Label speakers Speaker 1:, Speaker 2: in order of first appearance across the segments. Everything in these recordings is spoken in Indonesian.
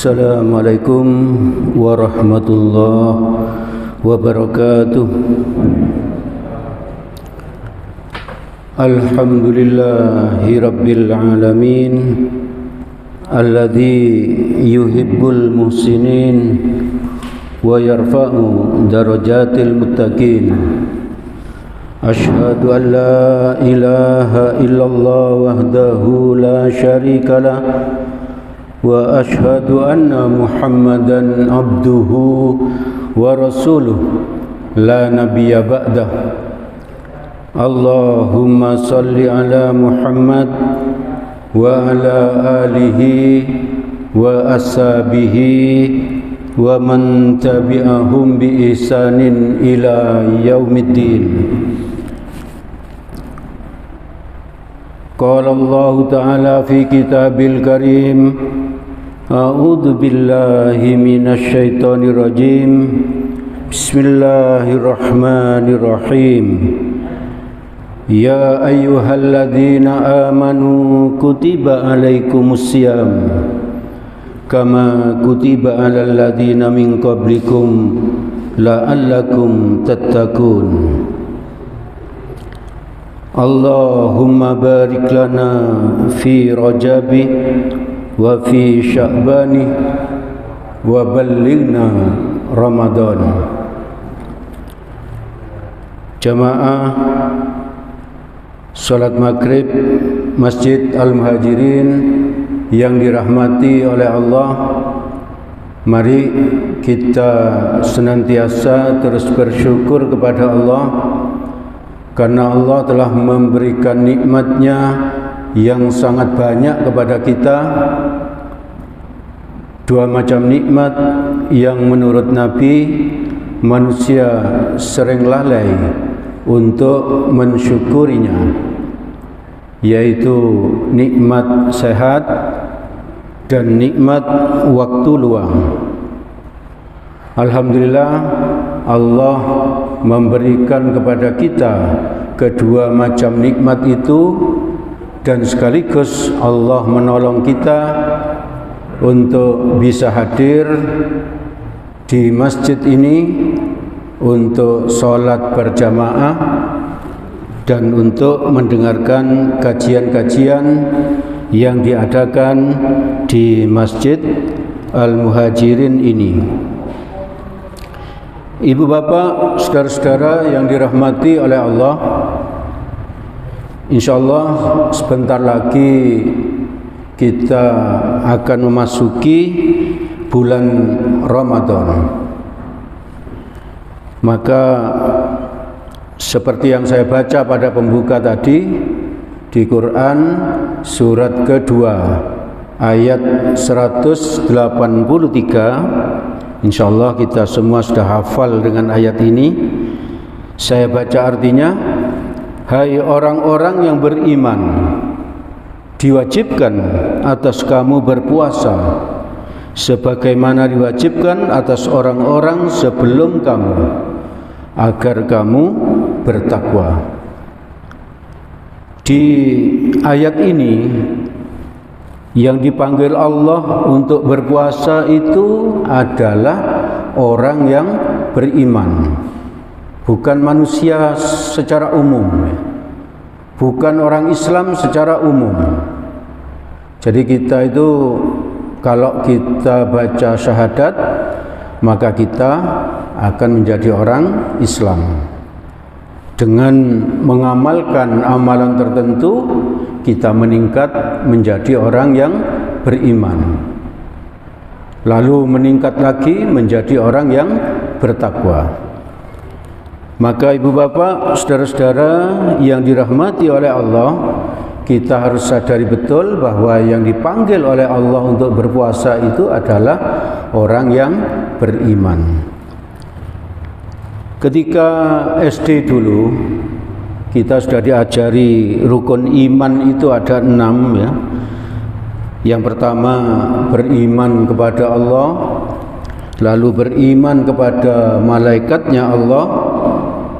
Speaker 1: Assalamualaikum warahmatullahi wabarakatuh. Alhamdulillahi rabbil alamin, alladzi yuhibbul muhsinin wa yarfa'u darajatil muttaqin. Ashhadu an la ilaha illallah wahdahu la syarika lah wa ashhadu anna Muhammadan abduhu wa rasuluh la nabiyya ba'dah. Allahumma salli ala Muhammad wa ala alihi wa ashabihi wa man tabi'ahum bi ihsanin ila yaumiddin. Qala Allah Ta'ala fi kitabil karim, a'udzu billahi minasy syaithanir rajim. Bismillahirrahmanirrahim. Ya ayyuhalladzina amanu kutiba alaikumusiyam kama kutiba alal ladzina min qablikum la'allakum tattaqun. Allahumma barik lana fi Rajabi wa fi Sya'bani wa ballighna Ramadan. Jamaah salat maghrib Masjid Al-Muhajirin yang dirahmati oleh Allah, mari kita senantiasa terus bersyukur kepada Allah karena Allah telah memberikan nikmat-Nya yang sangat banyak kepada kita. Dua macam nikmat yang menurut Nabi manusia sering lalai untuk mensyukurinya, yaitu nikmat sehat dan nikmat waktu luang. Alhamdulillah, Allah memberikan kepada kita kedua macam nikmat itu, dan sekaligus Allah menolong kita untuk bisa hadir di masjid ini untuk sholat berjamaah dan untuk mendengarkan kajian-kajian yang diadakan di Masjid Al-Muhajirin ini. Ibu bapak, saudara-saudara yang dirahmati oleh Allah, insyaallah sebentar lagi kita akan memasuki bulan Ramadan. Maka seperti yang saya baca pada pembuka tadi di Quran surat kedua ayat 183, insyaallah kita semua sudah hafal dengan ayat ini. Saya baca artinya. Hai orang-orang yang beriman, diwajibkan atas kamu berpuasa sebagaimana diwajibkan atas orang-orang sebelum kamu, agar kamu bertakwa. Di ayat ini yang dipanggil Allah untuk berpuasa itu adalah orang yang beriman, bukan manusia secara umum, bukan orang Islam secara umum. Jadi kita itu kalau kita baca syahadat, maka kita akan menjadi orang Islam. Dengan mengamalkan amalan tertentu, kita meningkat menjadi orang yang beriman, lalu meningkat lagi menjadi orang yang bertakwa. Maka ibu bapak, saudara-saudara yang dirahmati oleh Allah, kita harus sadari betul bahwa yang dipanggil oleh Allah untuk berpuasa itu adalah orang yang beriman. Ketika SD dulu, kita sudah diajari rukun iman itu ada 6 ya. Yang pertama beriman kepada Allah, lalu beriman kepada malaikatnya Allah,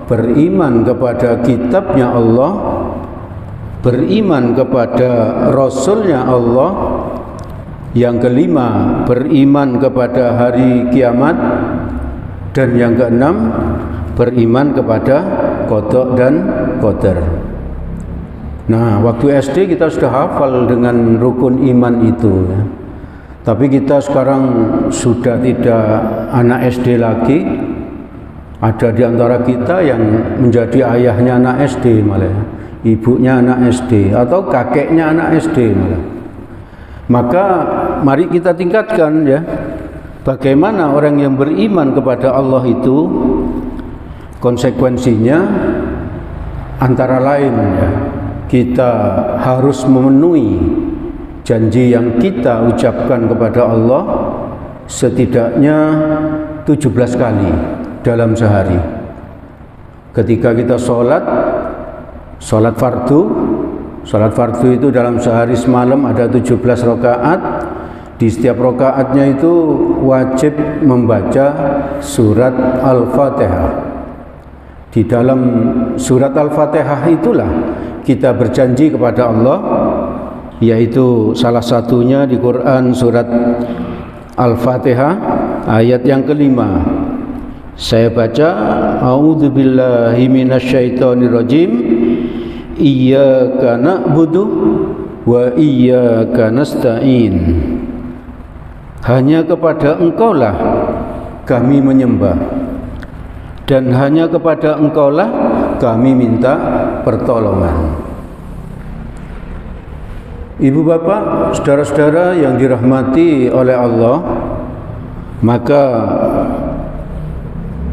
Speaker 1: beriman kepada kitabnya Allah, beriman kepada Rasulnya Allah, Yang kelima, beriman kepada hari kiamat. Dan yang keenam, beriman kepada qada dan qadar. Nah, waktu SD kita sudah hafal dengan rukun iman itu ya. Tapi kita sekarang sudah tidak anak SD lagi. Ada di antara kita yang menjadi ayahnya anak SD malah, ibunya anak SD, atau kakeknya anak SD malah. Maka mari kita tingkatkan ya, bagaimana orang yang beriman kepada Allah itu konsekuensinya antara lain ya, kita harus memenuhi janji yang kita ucapkan kepada Allah setidaknya 17 kali dalam sehari. Ketika kita sholat fardu itu dalam sehari semalam ada 17 rakaat. Di setiap rakaatnya itu wajib membaca surat Al-Fatihah. Di dalam surat Al-Fatihah itulah kita berjanji kepada Allah, yaitu salah satunya di Quran surat Al-Fatihah ayat yang kelima. Saya baca, a'udzubillahi minasyaitonirrajim, iyyaka na'budu wa iyyaka nasta'in. Hanya kepada Engkaulah kami menyembah, dan hanya kepada Engkaulah kami minta pertolongan. Ibu bapak, saudara-saudara yang dirahmati oleh Allah, maka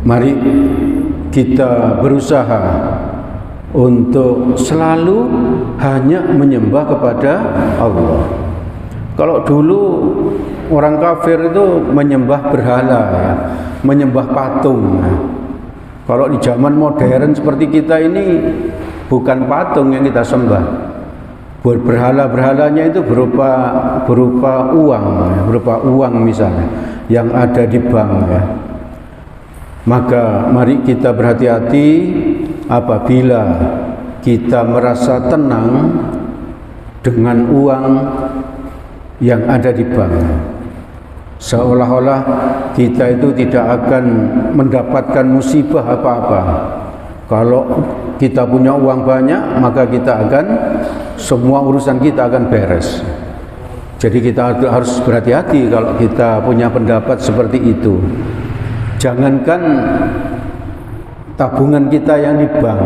Speaker 1: mari kita berusaha untuk selalu hanya menyembah kepada Allah. Kalau dulu orang kafir itu menyembah berhala ya, menyembah patung ya. Kalau di zaman modern seperti kita ini bukan patung yang kita sembah. Berhala-berhalanya itu berupa uang ya, berupa uang misalnya yang ada di bank ya. Maka mari kita berhati-hati apabila kita merasa tenang dengan uang yang ada di bank. Seolah-olah kita itu tidak akan mendapatkan musibah apa-apa. Kalau kita punya uang banyak, maka kita akan, semua urusan kita akan beres. Jadi kita harus berhati-hati kalau kita punya pendapat seperti itu. Jangankan tabungan kita yang di bank,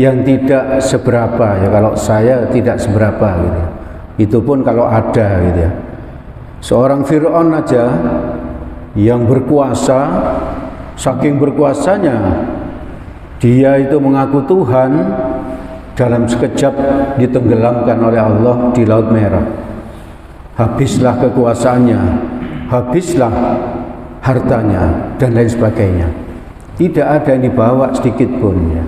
Speaker 1: yang tidak seberapa ya, kalau saya tidak seberapa gitu. Itu pun kalau ada gitu ya. Seorang Fir'aun aja yang berkuasa, saking berkuasanya dia itu mengaku Tuhan, dalam sekejap ditenggelamkan oleh Allah di Laut Merah. Habislah kekuasaannya, habislah hartanya dan lain sebagainya. Tidak ada yang dibawa sedikit pun ya.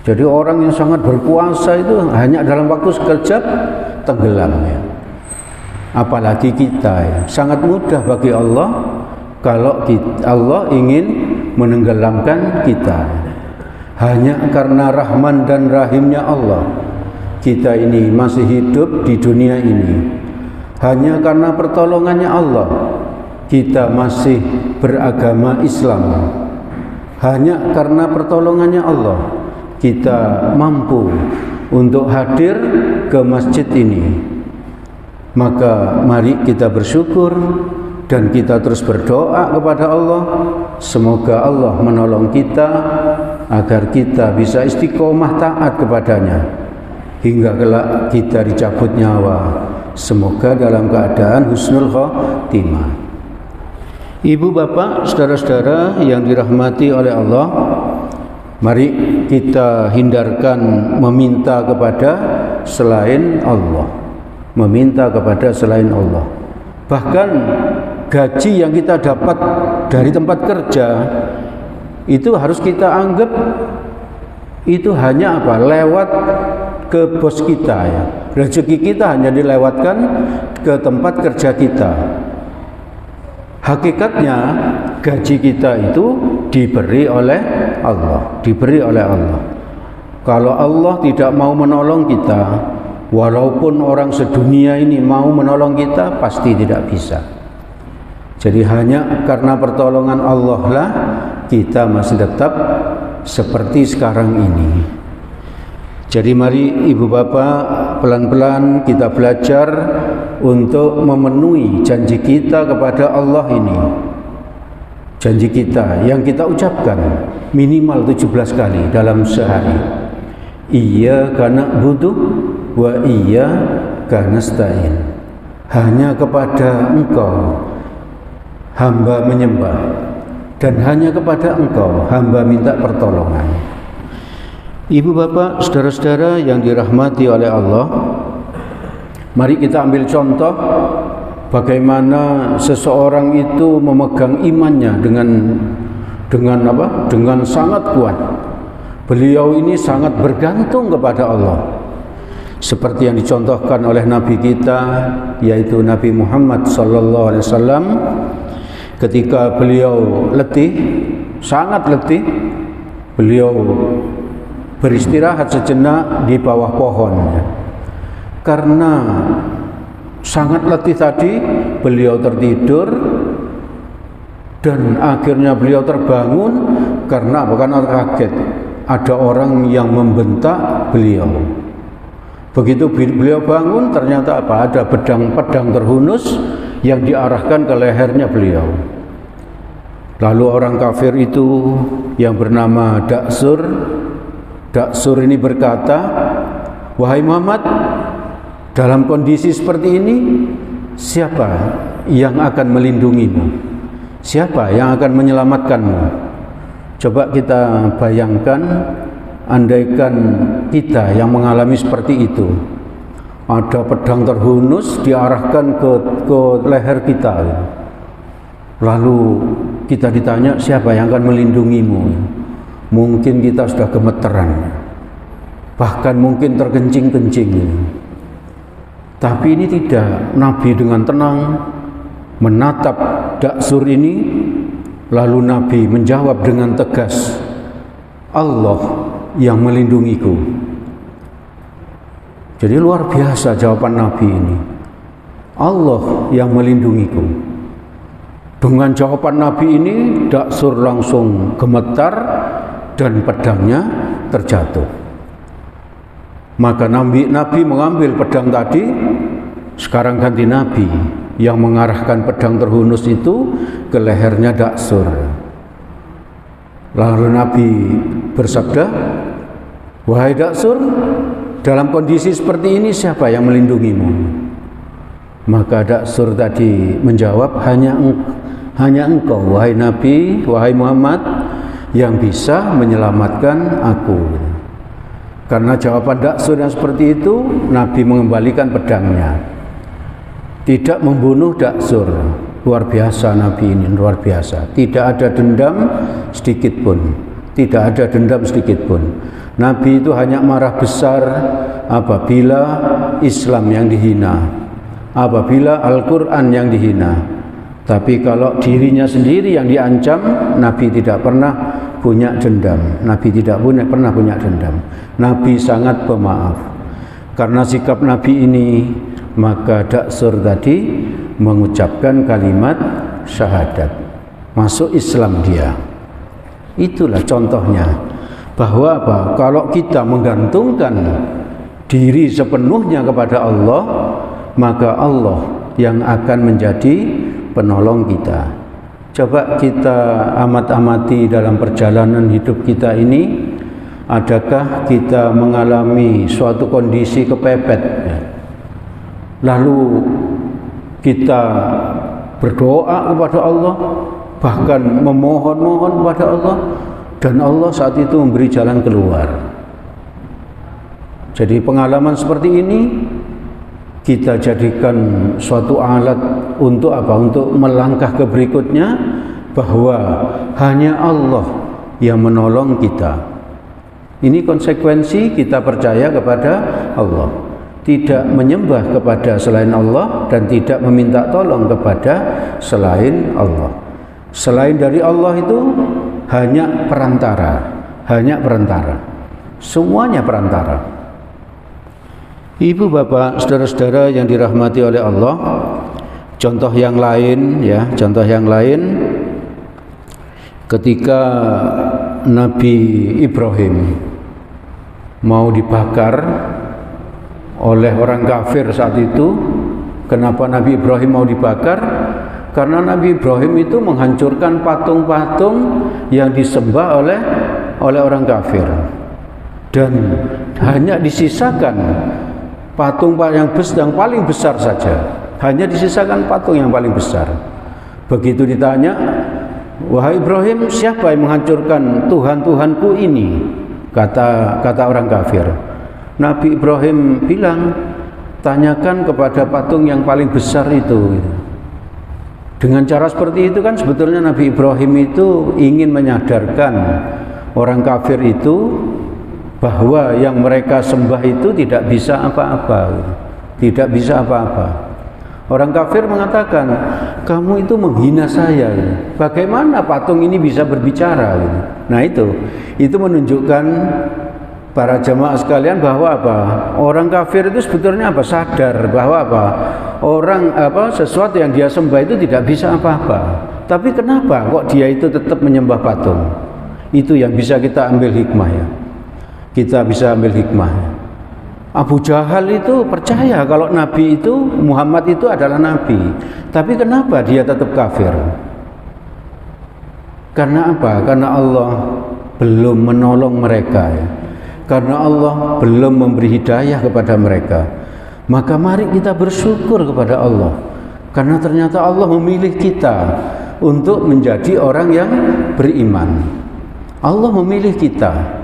Speaker 1: Jadi orang yang sangat berkuasa itu hanya dalam waktu sekejap tenggelam ya. Apalagi kita ya, sangat mudah bagi Allah kalau Allah ingin menenggelamkan kita. Hanya karena Rahman dan Rahimnya Allah kita ini masih hidup di dunia ini. Hanya karena pertolongannya Allah kita masih beragama Islam. Hanya karena pertolongannya Allah kita mampu untuk hadir ke masjid ini. Maka mari kita bersyukur dan kita terus berdoa kepada Allah, semoga Allah menolong kita agar kita bisa istiqomah taat kepadanya hingga kelak kita dicabut nyawa, semoga dalam keadaan husnul khotimah. Ibu bapak, saudara-saudara yang dirahmati oleh Allah, mari kita hindarkan meminta kepada selain Allah, meminta kepada selain Allah. Bahkan gaji yang kita dapat dari tempat kerja itu harus kita anggap itu hanya apa? Lewat ke bos kita ya. Rezeki kita hanya dilewatkan ke tempat kerja kita. Hakikatnya gaji kita itu diberi oleh Allah, diberi oleh Allah. Kalau Allah tidak mau menolong kita, Walaupun orang sedunia ini mau menolong kita, pasti tidak bisa. Jadi hanya karena pertolongan Allah lah kita masih tetap seperti sekarang ini. Jadi mari ibu bapak pelan-pelan kita belajar untuk memenuhi janji kita kepada Allah ini. Janji kita yang kita ucapkan minimal 17 kali dalam sehari. Iyyaka na'budu wa iyyaka nasta'in. Hanya kepada Engkau hamba menyembah, dan hanya kepada Engkau hamba minta pertolongan. Ibu bapak, saudara-saudara yang dirahmati oleh Allah, mari kita ambil contoh bagaimana seseorang itu memegang imannya dengan sangat kuat. Beliau ini sangat bergantung kepada Allah, seperti yang dicontohkan oleh Nabi kita, yaitu Nabi Muhammad SAW. Ketika beliau letih, sangat letih, beliau beristirahat sejenak di bawah pohon. Karena sangat letih tadi, beliau tertidur dan akhirnya beliau terbangun karena kaget. Ada orang yang membentak beliau. Begitu beliau bangun, ternyata ada pedang terhunus yang diarahkan ke lehernya beliau. Lalu orang kafir itu yang bernama Daksur ini berkata, "Wahai Muhammad, dalam kondisi seperti ini, siapa yang akan melindungimu? Siapa yang akan menyelamatkanmu?" Coba kita bayangkan, andaikan kita yang mengalami seperti itu, ada pedang terhunus diarahkan ke leher kita, lalu kita ditanya siapa yang akan melindungimu, mungkin kita sudah gemeteran, bahkan mungkin terkencing-kencing. Tapi ini tidak. Nabi dengan tenang menatap Daksur ini, lalu Nabi menjawab dengan tegas, "Allah yang melindungiku." Jadi luar biasa jawaban Nabi ini. Allah yang melindungiku. Dengan jawaban Nabi ini, Daksur langsung gemetar dan pedangnya terjatuh. Maka Nabi mengambil pedang tadi, sekarang ganti Nabi yang mengarahkan pedang terhunus itu ke lehernya Daksur. Lalu Nabi bersabda, "Wahai Daksur, dalam kondisi seperti ini siapa yang melindungimu?" Maka Daksur tadi menjawab, hanya engkau wahai Nabi, wahai Muhammad, yang bisa menyelamatkan aku. Karena jawaban Daksur yang seperti itu, Nabi mengembalikan pedangnya, tidak membunuh Daksur. Luar biasa Nabi ini, luar biasa. Tidak ada dendam sedikit pun. Tidak ada dendam sedikit pun. Nabi itu hanya marah besar apabila Islam yang dihina, apabila Al-Quran yang dihina. Tapi kalau dirinya sendiri yang diancam, Nabi tidak pernah punya dendam. Nabi tidak pernah punya dendam. Nabi sangat pemaaf. Karena sikap Nabi ini, maka Daksur tadi mengucapkan kalimat syahadat, masuk Islam dia. Itulah contohnya bahwa kalau kita menggantungkan diri sepenuhnya kepada Allah, maka Allah yang akan menjadi penolong kita. Coba kita amati dalam perjalanan hidup kita ini, adakah kita mengalami suatu kondisi kepepet, lalu kita berdoa kepada Allah, bahkan memohon kepada Allah, dan Allah saat itu memberi jalan keluar. Jadi pengalaman seperti ini kita jadikan suatu alat untuk apa? Untuk melangkah ke berikutnya, bahwa hanya Allah yang menolong kita. Ini konsekuensi kita percaya kepada Allah, tidak menyembah kepada selain Allah dan tidak meminta tolong kepada selain Allah. Selain dari Allah itu hanya perantara, semuanya perantara. Ibu bapak saudara-saudara yang dirahmati oleh Allah, contoh yang lain ya, contoh yang lain ketika Nabi Ibrahim mau dibakar oleh orang kafir saat itu. Kenapa Nabi Ibrahim mau dibakar? Karena Nabi Ibrahim itu menghancurkan patung-patung yang disembah oleh orang kafir, dan hanya disisakan patung yang paling besar saja. Hanya disisakan patung yang paling besar. Begitu ditanya, wahai Ibrahim, siapa yang menghancurkan Tuhan-Tuhanku ini? Kata orang kafir. Nabi Ibrahim bilang, tanyakan kepada patung yang paling besar itu. Dengan cara seperti itu kan sebetulnya Nabi Ibrahim itu ingin menyadarkan orang kafir itu bahwa yang mereka sembah itu tidak bisa apa-apa. Tidak bisa apa-apa. Orang kafir mengatakan, kamu itu menghina saya. Bagaimana patung ini bisa berbicara? Nah itu menunjukkan para jamaah sekalian bahwa apa? Orang kafir itu sebetulnya apa? Sadar bahwa apa? Sesuatu yang dia sembah itu tidak bisa apa-apa. Tapi kenapa kok dia itu tetap menyembah patung? Itu yang bisa kita ambil hikmah ya. Kita bisa ambil hikmah. Abu Jahal itu percaya kalau Nabi itu, Muhammad itu adalah Nabi. Tapi kenapa dia tetap kafir? Karena apa? Karena Allah belum menolong mereka ya. Karena Allah belum memberi hidayah kepada mereka. Maka mari kita bersyukur kepada Allah, karena ternyata Allah memilih kita untuk menjadi orang yang beriman. Allah memilih kita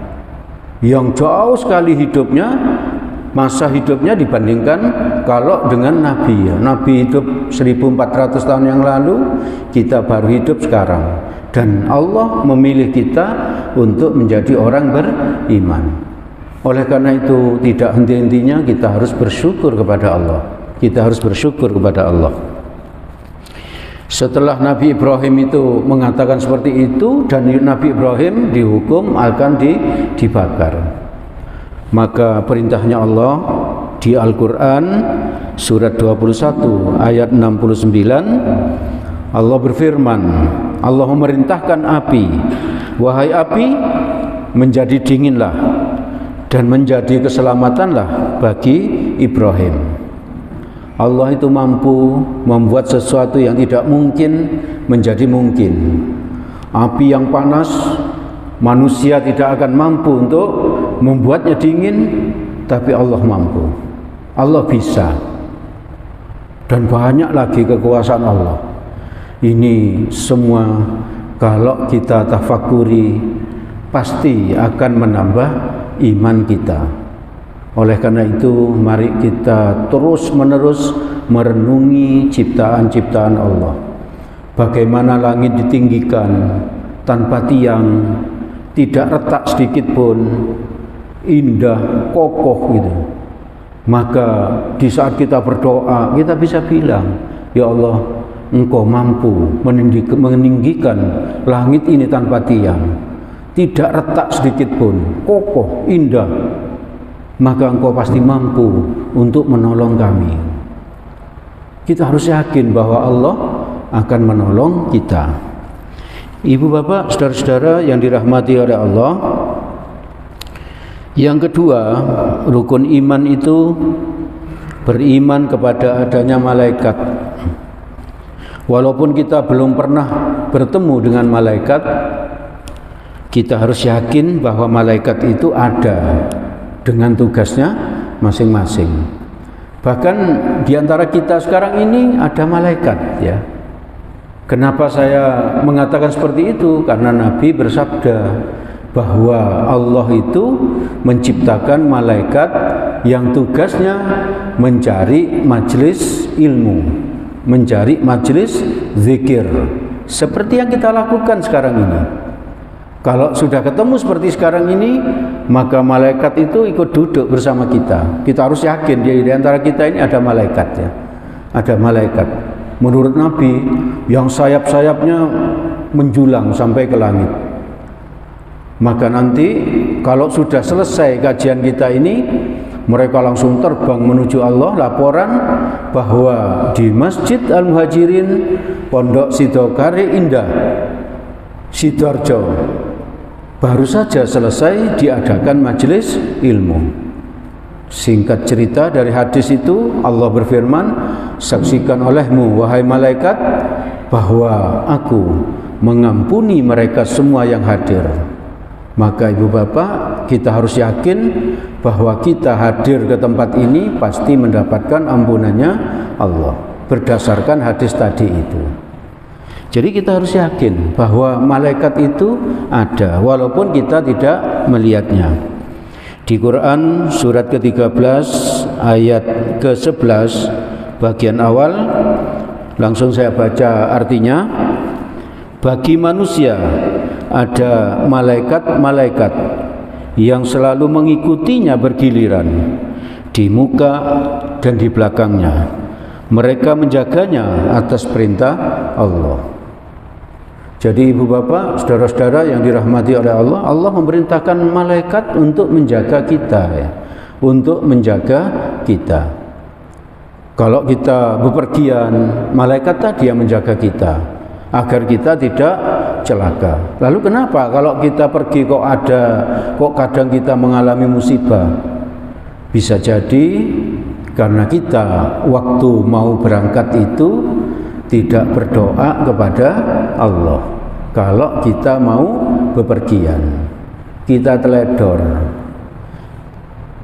Speaker 1: yang jauh sekali hidupnya, masa hidupnya dibandingkan kalau dengan Nabi ya. Nabi hidup 1400 tahun yang lalu, kita baru hidup sekarang. Dan Allah memilih kita untuk menjadi orang beriman. Oleh karena itu tidak henti-hentinya kita harus bersyukur kepada Allah. Kita harus bersyukur kepada Allah. Setelah Nabi Ibrahim itu mengatakan seperti itu, dan Nabi Ibrahim dihukum akan dibakar. Maka perintahnya Allah di Al-Quran surat 21 ayat 69, Allah berfirman, Allah memerintahkan api, wahai api, menjadi dinginlah dan menjadi keselamatanlah bagi Ibrahim. Allah itu mampu membuat sesuatu yang tidak mungkin menjadi mungkin. Api yang panas, manusia tidak akan mampu untuk membuatnya dingin, tapi Allah mampu. Allah bisa. Dan banyak lagi kekuasaan Allah. Ini semua kalau kita tafakuri pasti akan menambah iman kita. Oleh karena itu mari kita terus-menerus merenungi ciptaan-ciptaan Allah. Bagaimana langit ditinggikan tanpa tiang, tidak retak sedikit pun, indah, kokoh gitu. Maka di saat kita berdoa, kita bisa bilang, ya Allah, Engkau mampu meninggikan langit ini tanpa tiang, tidak retak sedikit pun, kokoh, indah. Maka Engkau pasti mampu untuk menolong kami. Kita harus yakin bahwa Allah akan menolong kita. Ibu bapak, saudara-saudara yang dirahmati oleh Allah, yang kedua, rukun iman itu beriman kepada adanya malaikat. Walaupun kita belum pernah bertemu dengan malaikat, kita harus yakin bahwa malaikat itu ada dengan tugasnya masing-masing. Bahkan di antara kita sekarang ini ada malaikat ya. Kenapa saya mengatakan seperti itu? Karena Nabi bersabda bahwa Allah itu menciptakan malaikat yang tugasnya mencari majelis ilmu, mencari majelis zikir, seperti yang kita lakukan sekarang ini. Kalau sudah ketemu seperti sekarang ini, maka malaikat itu ikut duduk bersama kita. Kita harus yakin di antara kita ini ada malaikat ya. Ada malaikat. Menurut Nabi yang sayap-sayapnya menjulang sampai ke langit. Maka nanti kalau sudah selesai kajian kita ini, Mereka langsung terbang menuju Allah, laporan bahwa di Masjid Al-Muhajirin Pondok Sidokare Indah Sidoarjo baru saja selesai diadakan majelis ilmu. Singkat cerita dari hadis itu, Allah berfirman, saksikan olehmu wahai malaikat bahwa aku mengampuni mereka semua yang hadir. Maka ibu bapak, kita harus yakin bahwa kita hadir ke tempat ini pasti mendapatkan ampunannya Allah berdasarkan hadis tadi itu. Jadi kita harus yakin bahwa malaikat itu ada walaupun kita tidak melihatnya. Di Quran surat ke-13 ayat ke-11 bagian awal, langsung saya baca artinya. Bagi manusia ada malaikat-malaikat yang selalu mengikutinya bergiliran di muka dan di belakangnya. Mereka menjaganya atas perintah Allah. Jadi ibu bapak, saudara-saudara yang dirahmati oleh Allah, Allah memerintahkan malaikat untuk menjaga kita, ya, untuk menjaga kita. Kalau kita bepergian, malaikat tadi yang menjaga kita agar kita tidak celaka. Lalu kenapa kalau kita pergi kok kadang kita mengalami musibah? Bisa jadi karena kita waktu mau berangkat itu tidak berdoa kepada Allah. Kalau kita mau bepergian, kita teledor.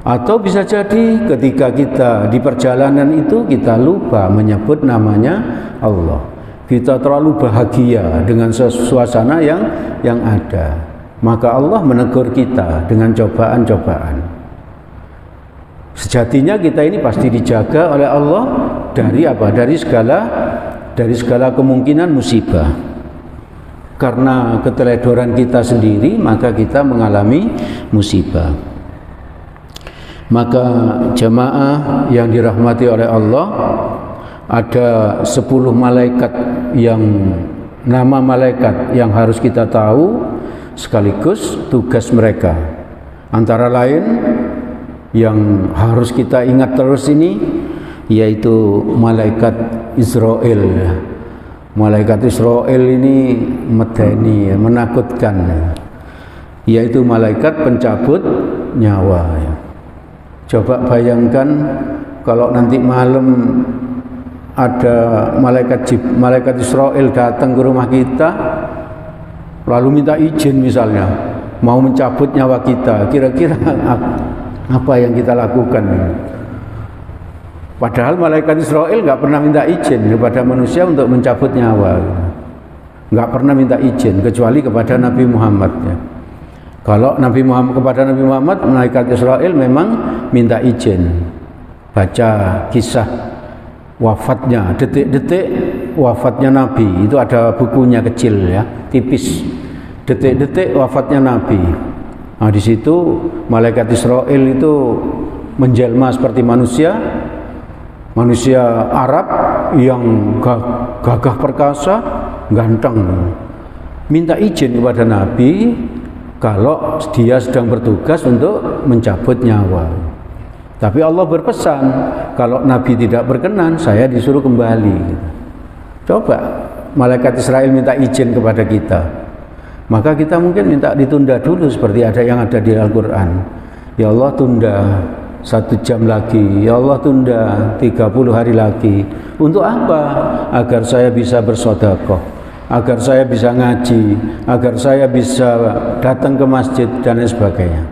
Speaker 1: Atau bisa jadi ketika kita di perjalanan itu kita lupa menyebut namanya Allah. Kita terlalu bahagia dengan suasana yang ada. Maka Allah menegur kita dengan cobaan-cobaan. Sejatinya kita ini pasti dijaga oleh Allah dari apa? Dari segala kemungkinan musibah. Karena keteledoran kita sendiri, maka kita mengalami musibah. Maka jamaah yang dirahmati oleh Allah, ada 10 malaikat yang nama malaikat yang harus kita tahu sekaligus tugas mereka. Antara lain yang harus kita ingat terus ini yaitu malaikat Israel. Malaikat Israel ini medeni, menakutkan, yaitu malaikat pencabut nyawa. Coba bayangkan kalau nanti malam ada malaikat Israel datang ke rumah kita lalu minta izin misalnya mau mencabut nyawa kita, kira-kira apa yang kita lakukan? Padahal malaikat Israel nggak pernah minta izin kepada manusia untuk mencabut nyawa, nggak pernah minta izin kecuali kepada Nabi Muhammad. Ya. Kalau kepada Nabi Muhammad, malaikat Israel memang minta izin. Baca kisah wafatnya, detik-detik wafatnya Nabi, itu ada bukunya kecil ya, tipis. Detik-detik wafatnya Nabi. Nah di situ malaikat Israel itu menjelma seperti manusia Arab yang gagah perkasa, ganteng. Minta izin kepada Nabi kalau dia sedang bertugas untuk mencabut nyawa. Tapi Allah berpesan, kalau Nabi tidak berkenan, saya disuruh kembali. Coba malaikat Israel minta izin kepada kita, maka kita mungkin minta ditunda dulu seperti yang ada di Al-Quran. Ya Allah, tunda 1 jam lagi, ya Allah tunda 30 hari lagi. Untuk apa? Agar saya bisa bersedekah, agar saya bisa ngaji, agar saya bisa datang ke masjid dan lain sebagainya.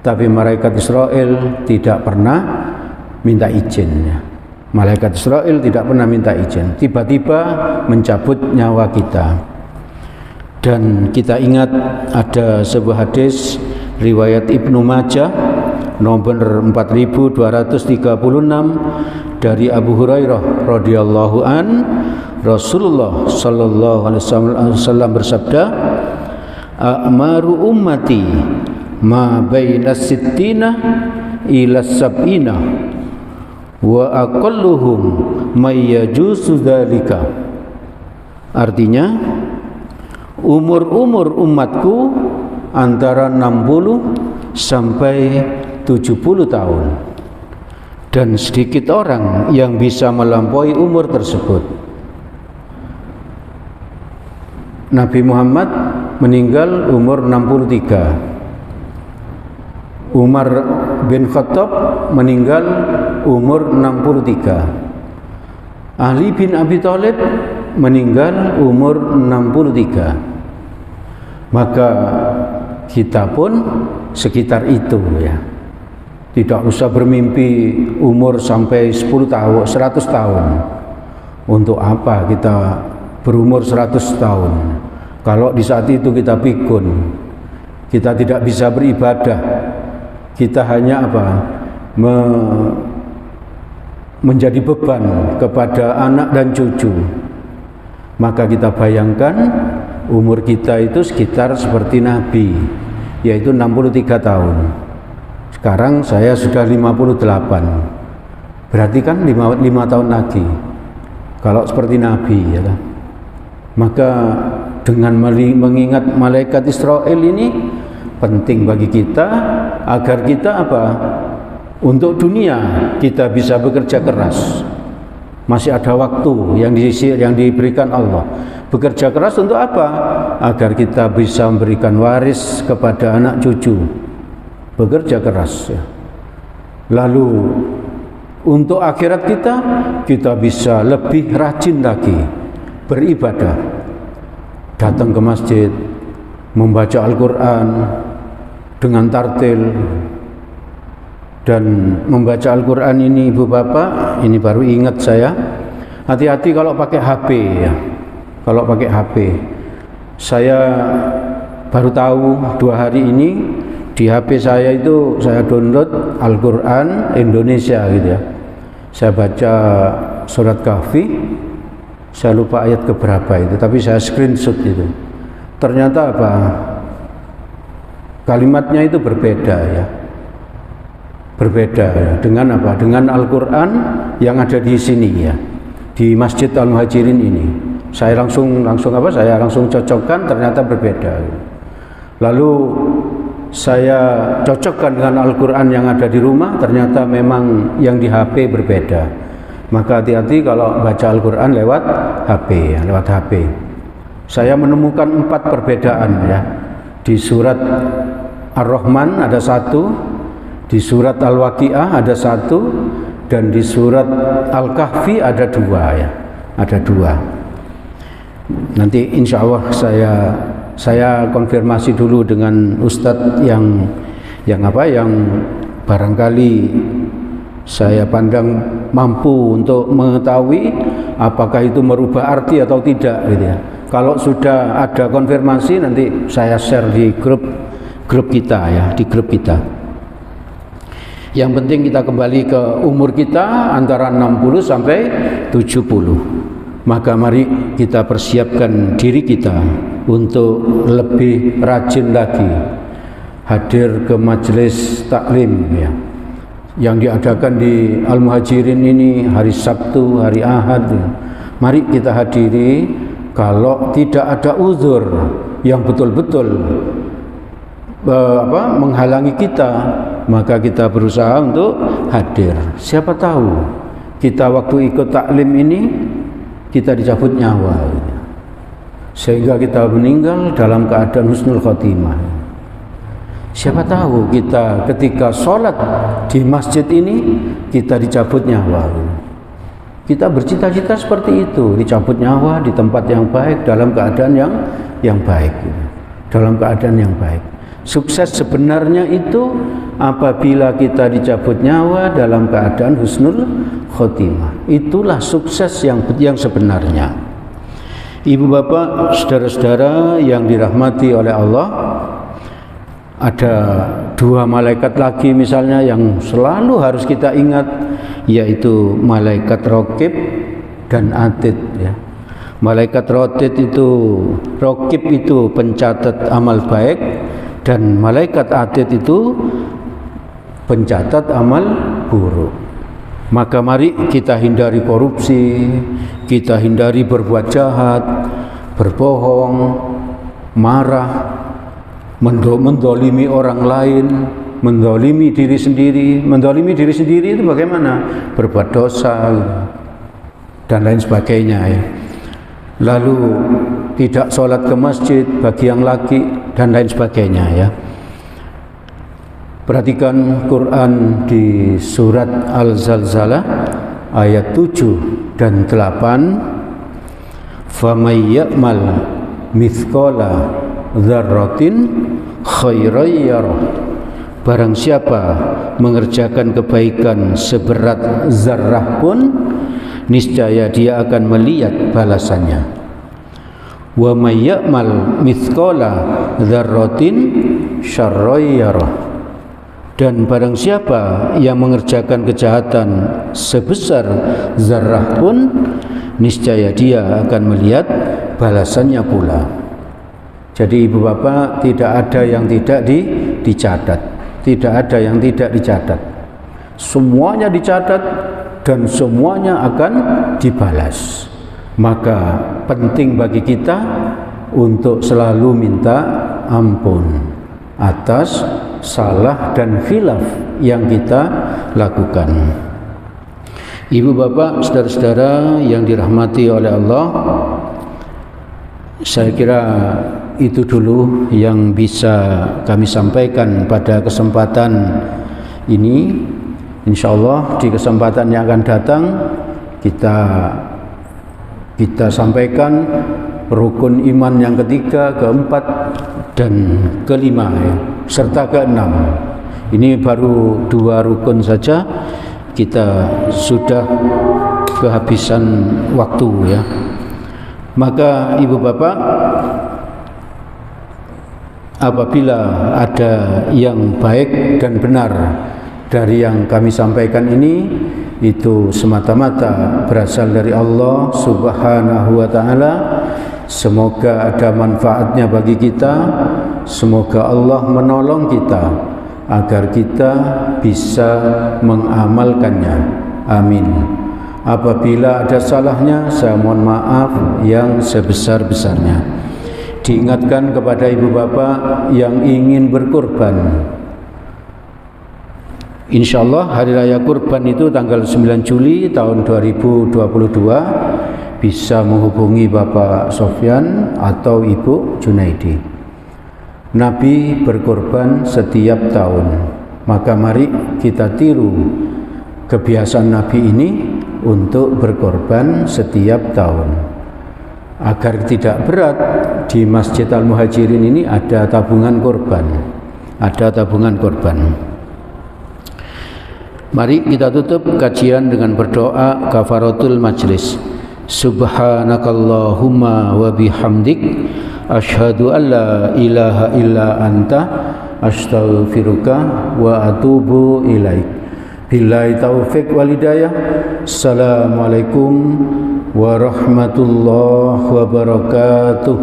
Speaker 1: Tapi malaikat Israel tidak pernah minta izin. Malaikat Israel tidak pernah minta izin, tiba-tiba mencabut nyawa kita. Dan kita ingat ada sebuah hadis riwayat Ibnu Majah nomor 4236 dari Abu Hurairah radhiyallahu an, Rasulullah sallallahu alaihi wasallam bersabda, "A'maru ummati ma baina sittina ila sab'ina wa aqalluhum may yajuzu dzalika." Artinya, umur umatku antara 60 sampai 70 tahun. dan sedikit orang yang bisa melampaui umur tersebut. Nabi Muhammad meninggal umur 63. Umar bin Khattab meninggal umur 63. Ali bin Abi Thalib meninggal umur 63. Maka kita pun sekitar itu ya. Tidak usah bermimpi umur sampai 10 tahun, 100 tahun. Untuk apa kita berumur 100 tahun? Kalau di saat itu kita pikun, kita tidak bisa beribadah. Kita hanya menjadi beban kepada anak dan cucu. Maka kita bayangkan umur kita itu sekitar seperti Nabi, yaitu 63 tahun. Sekarang saya sudah 58. Berarti kan 5 tahun lagi kalau seperti Nabi ya. Maka dengan mengingat malaikat Israel ini penting bagi kita agar kita untuk dunia kita bisa bekerja keras. Masih ada waktu yang diberikan Allah. Bekerja keras untuk apa? Agar kita bisa memberikan waris kepada anak cucu. Bekerja keras ya. Lalu untuk akhirat kita bisa lebih rajin lagi beribadah. Datang ke masjid, membaca Al-Quran dengan tartil. Dan membaca Al-Quran ini Ibu Bapak, ini baru ingat saya, hati-hati kalau pakai HP ya. Kalau pakai HP, saya baru tahu 2 hari ini di HP saya itu saya download Al-Quran Indonesia gitu ya. Saya baca surat Kahfi, saya lupa ayat keberapa itu, tapi saya screenshot itu. Ternyata kalimatnya itu berbeda ya. Berbeda ya. Dengan dengan Al-Quran yang ada di sini ya, di Masjid Al-Muhajirin ini. Saya langsung cocokkan, ternyata berbeda. Lalu saya cocokkan dengan Al-Quran yang ada di rumah, ternyata memang yang di HP berbeda. Maka hati-hati kalau baca Al-Quran lewat HP ya, lewat HP. Saya menemukan 4 perbedaan ya. Di surat Ar-Rahman ada 1, di surat Al-Waqi'ah ada 1, dan di surat Al-Kahfi ada 2 ya. Ada 2. Nanti insya Allah saya konfirmasi dulu dengan Ustadz yang barangkali saya pandang mampu untuk mengetahui apakah itu merubah arti atau tidak gitu ya. Kalau sudah ada konfirmasi nanti saya share di grup kita ya, di grup kita. Yang penting kita kembali ke umur kita antara 60 sampai 70. Maka mari kita persiapkan diri kita untuk lebih rajin lagi hadir ke majelis taklim ya, yang diadakan di Al-Muhajirin ini hari Sabtu, hari Ahad. Mari kita hadiri. Kalau tidak ada uzur yang betul-betul menghalangi kita, maka kita berusaha untuk hadir. Siapa tahu kita waktu ikut taklim ini kita dicabut nyawa, sehingga kita meninggal dalam keadaan husnul khotimah. Siapa tahu kita ketika sholat di masjid ini kita dicabut nyawa. Kita bercita-cita seperti itu, dicabut nyawa di tempat yang baik, dalam keadaan yang baik, dalam keadaan yang baik. Sukses sebenarnya itu apabila kita dicabut nyawa dalam keadaan husnul khotimah. Itulah sukses yang sebenarnya. Ibu bapak, saudara-saudara yang dirahmati oleh Allah, ada 2 malaikat lagi misalnya yang selalu harus kita ingat, yaitu malaikat Raqib dan Atid ya. Malaikat Raqib itu pencatat amal baik, dan malaikat Atid itu pencatat amal buruk. Maka mari kita hindari korupsi, kita hindari berbuat jahat, berbohong, marah, mendolimi orang lain, mendolimi diri sendiri. Mendolimi diri sendiri itu bagaimana? Berbuat dosa dan lain sebagainya ya. Lalu tidak sholat ke masjid bagi yang laki dan lain sebagainya ya. Perhatikan Quran di surat Al-Zalzalah ayat 7 dan 8. Famay ya'mal mithqala dzarratin khairan yarah. Barang siapa mengerjakan kebaikan seberat zarrah pun, niscaya dia akan melihat balasannya. Wa may ya'mal mithqala dzarratin syarran yarah. Dan barang siapa yang mengerjakan kejahatan sebesar zarrah pun, niscaya dia akan melihat balasannya pula. Jadi ibu bapak, tidak ada yang tidak dicatat, tidak ada yang tidak dicatat. Semuanya dicatat dan semuanya akan dibalas. Maka penting bagi kita untuk selalu minta ampun atas salah dan khilaf yang kita lakukan. Ibu bapak, saudara-saudara yang dirahmati oleh Allah, saya kira itu dulu yang bisa kami sampaikan pada kesempatan ini. Insyaallah di kesempatan yang akan datang kita sampaikan rukun iman yang ketiga, keempat, dan kelima ya, serta keenam. Ini baru 2 rukun saja, kita sudah kehabisan waktu ya. Maka ibu bapak, apabila ada yang baik dan benar dari yang kami sampaikan ini, itu semata-mata berasal dari Allah Subhanahu wa ta'ala. Semoga ada manfaatnya bagi kita. Semoga Allah menolong kita agar kita bisa mengamalkannya. Amin. Apabila ada salahnya, saya mohon maaf yang sebesar-besarnya. Diingatkan kepada ibu bapak yang ingin berkurban, insyaallah hari raya kurban itu tanggal 9 Juli tahun 2022. Bisa menghubungi Bapak Sofyan atau Ibu Junaidi. Nabi berkorban setiap tahun, maka mari kita tiru kebiasaan Nabi ini untuk berkorban setiap tahun. Agar tidak berat, di Masjid Al-Muhajirin ini ada tabungan korban. Ada tabungan korban. Mari kita tutup kajian dengan berdoa kafaratul majlis. Subhanakallahumma wa bihamdik asyhadu an la ilaha illa anta astaghfiruka wa atubu ilaik. Billahi taufik wal hidayah. Assalamualaikum warahmatullahi wabarakatuh.